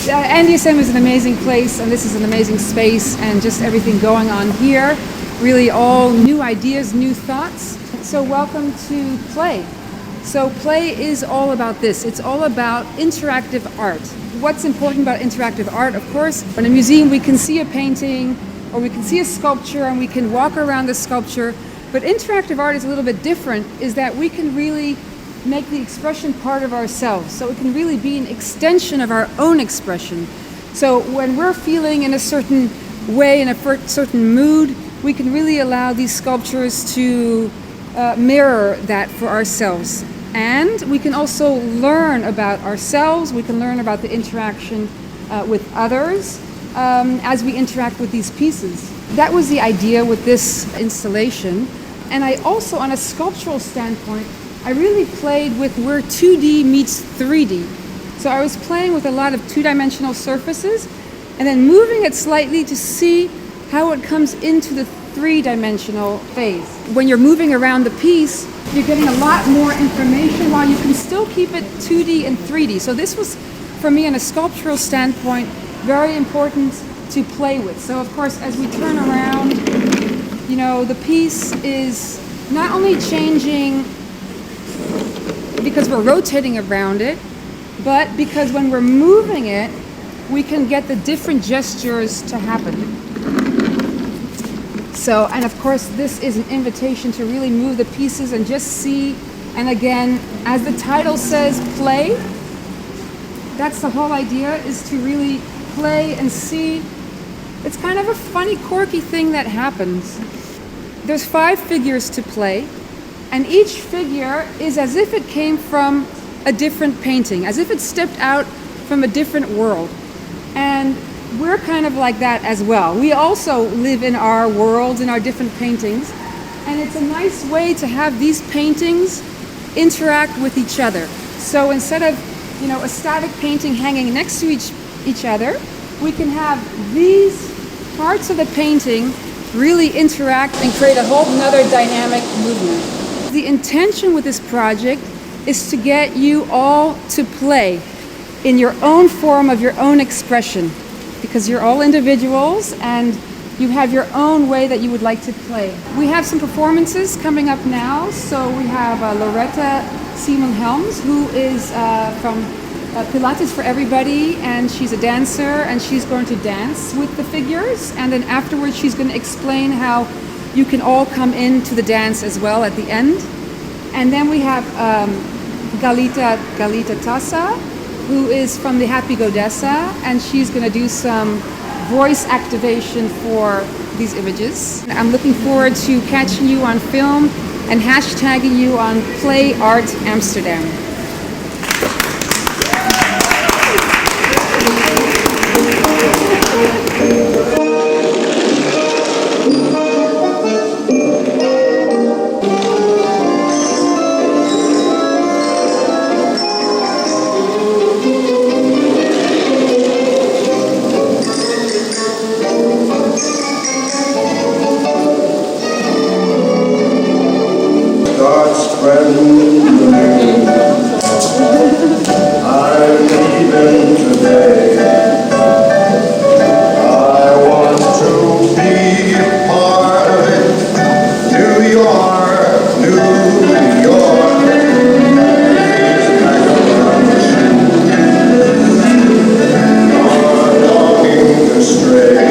Ndsm is an amazing place, and this is an amazing space, and just everything going on here. Really all new ideas, new thoughts. So welcome to Play. So Play is all about this. It's all about interactive art. What's important about interactive art, of course, in a museum we can see a painting or we can see a sculpture and we can walk around the sculpture. But interactive art is a little bit different, is that we can really make the expression part of ourselves. So it can really be an extension of our own expression. So when we're feeling in a certain way, in a certain mood, we can really allow these sculptures to mirror that for ourselves. And we can also learn about ourselves, we can learn about the interaction with others as we interact with these pieces. That was the idea with this installation. And I also, on a sculptural standpoint, I really played with where 2D meets 3D. So I was playing with a lot of two-dimensional surfaces and then moving it slightly to see how it comes into the three-dimensional phase. When you're moving around the piece, you're getting a lot more information while you can still keep it 2D and 3D. So this was, for me, on a sculptural standpoint, very important to play with. So of course, as we turn around, you know, the piece is not only changing because we're rotating around it, but because when we're moving it, we can get the different gestures to happen. So, and of course, this is an invitation to really move the pieces and just see. And again, as the title says, play. That's the whole idea, is to really play and see. It's kind of a funny, quirky thing that happens. There's 5 figures to play, and each figure is as if it came from a different painting, as if it stepped out from a different world. And we're kind of like that as well. We also live in our worlds, in our different paintings, and it's a nice way to have these paintings interact with each other. So instead of, you know, a static painting hanging next to each other, we can have these parts of the painting really interact and create a whole nother dynamic movement. The intention with this project is to get you all to play in your own form of your own expression, because you're all individuals and you have your own way that you would like to play. We have some performances coming up now. So we have Loretta Simon-Helms, who is from Pilates for Everybody, and she's a dancer, and she's going to dance with the figures, and then afterwards she's going to explain how you can all come into the dance as well at the end. And then we have Galita Tassa, who is from the Happy Godessa, and she's going to do some voice activation for these images. I'm looking forward to catching you on film and hashtagging you on Play Art Amsterdam. I'm leaving today. I want to be a part of it. New York, New York. I'm longing to stray.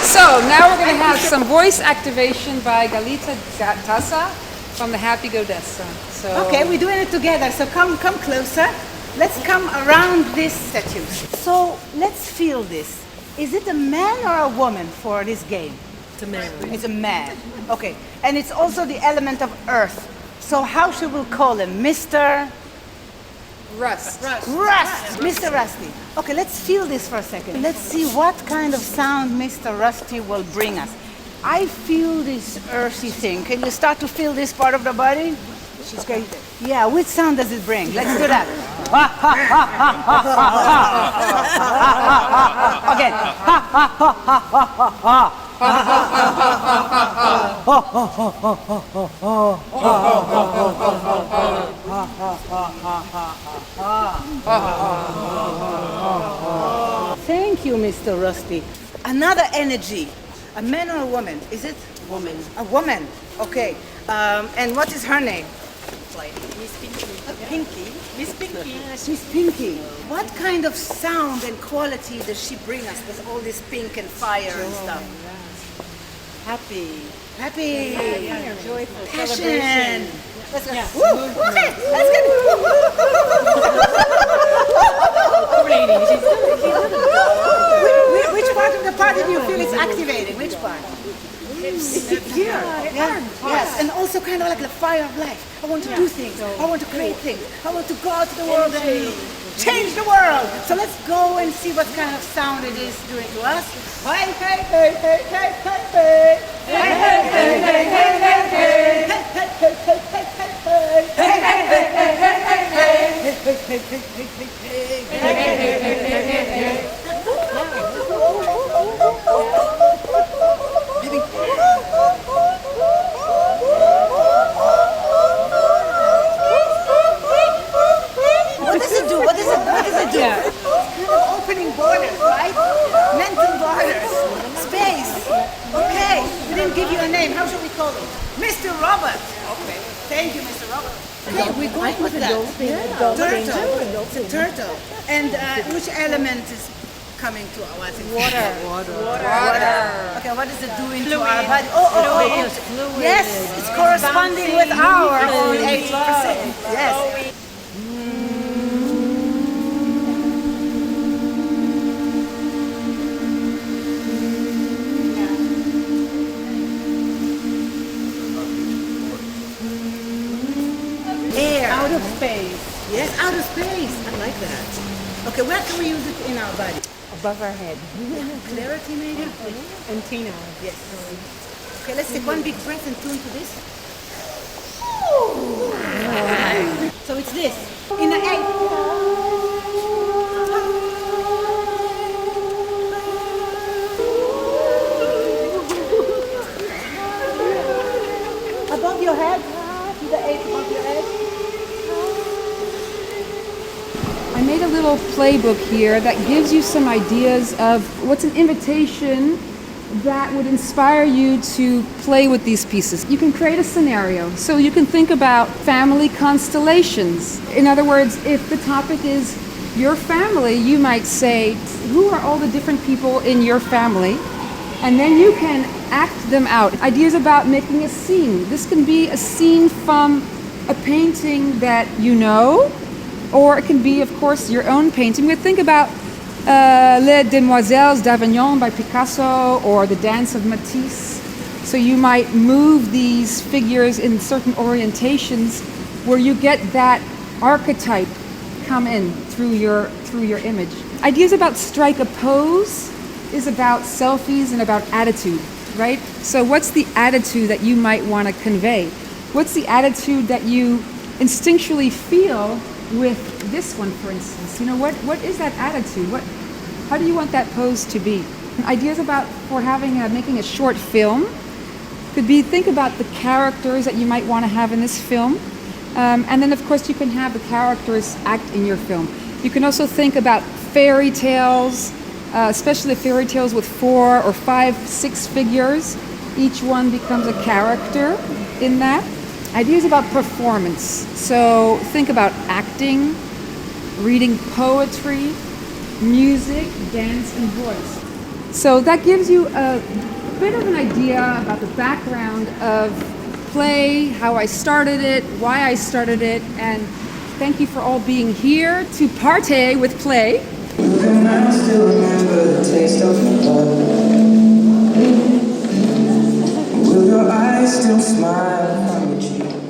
So now we're going to have some voice activation by Galita Tassa from the Happy Godessa. So Okay, we're doing it together, so come closer. Let's come around this statue. So let's feel this. Is it a man or a woman for this game? It's a man. It's a man. Okay. And it's also the element of earth. So how should we call him? Mr. Rust. Rust. Mr. Rusty. Okay, let's feel this for a second. Let's see what kind of sound Mr. Rusty will bring us. I feel this earthy thing. Can you start to feel this part of the body? Okay. Yeah, which sound does it bring? Let's do that. Again. Thank you, Mr. Rusty. Another energy. A man or a woman? Is it? Woman. A woman. Okay. And what is her name? Miss Pinky. Pinky. Miss Pinky. She's Pinky. What kind of sound and quality does she bring us with all this pink and fire and stuff? Happy. Happy. Joyful. Passion. Let's go. Yeah. Woo. Okay. Let's get Which part of the party do you feel it's activating? Which part? Here. Yeah. Yes. And also kind of like the fire of life. I want to do things. I want to create things. I want to go out to the world and change the world. So let's go and see what kind of sound it is doing to us. Hey, hey, hey, hey, hey, hey, hey. Hey, hey, hey, hey, hey, hey, hey. Hey, hey, hey, hey, hey, hey, hey. Hey, hey, hey, hey, hey, hey, hey. Hey, hey, hey, hey, hey, hey, hey. What does it do? What does it do? Yeah. Kind of opening borders, right? Mental borders. Space. Okay. We didn't give you a name. How should we call him? Mr. Robert. Okay. Thank you, Mr. Robert. Okay, we're going with that. Turtle. It's a turtle. And which element is coming to our water? Water. Okay, what is it doing to our body? Oh. Yes, it's corresponding with our own 80%. Yes. Air. Out of space. Yes, outer space. I like that. Okay, where can we use it in our body? Above our head. Clarity, maybe? Antenna. Yes. Okay, let's take one big breath and tune to this. So it's this. In the egg. Above your head. To the eight above your head. I made a little playbook here that gives you some ideas of what's an invitation that would inspire you to play with these pieces. You can create a scenario. So you can think about family constellations. In other words, if the topic is your family, you might say, who are all the different people in your family? And then you can act them out. Ideas about making a scene. This can be a scene from a painting that you know, or it can be, of course, your own painting. We think about Les Demoiselles d'Avignon by Picasso, or The Dance of Matisse. So you might move these figures in certain orientations where you get that archetype come in through your image. Ideas about strike a pose is about selfies and about attitude, right? So what's the attitude that you might want to convey? What's the attitude that you instinctually feel with this one, for instance? You know, what is that attitude? How do you want that pose to be? Ideas about making a short film could be, think about the characters that you might want to have in this film. And then, of course, you can have the characters act in your film. You can also think about fairy tales, especially the fairy tales with 4 or 5, 6 figures. Each one becomes a character in that. Ideas about performance. So think about acting, reading poetry, music, dance, and voice. So that gives you a bit of an idea about the background of play, how I started it, why I started it, and thank you for all being here to partay with play. Will your mouth still remember the taste of your love? Will your eyes still smile?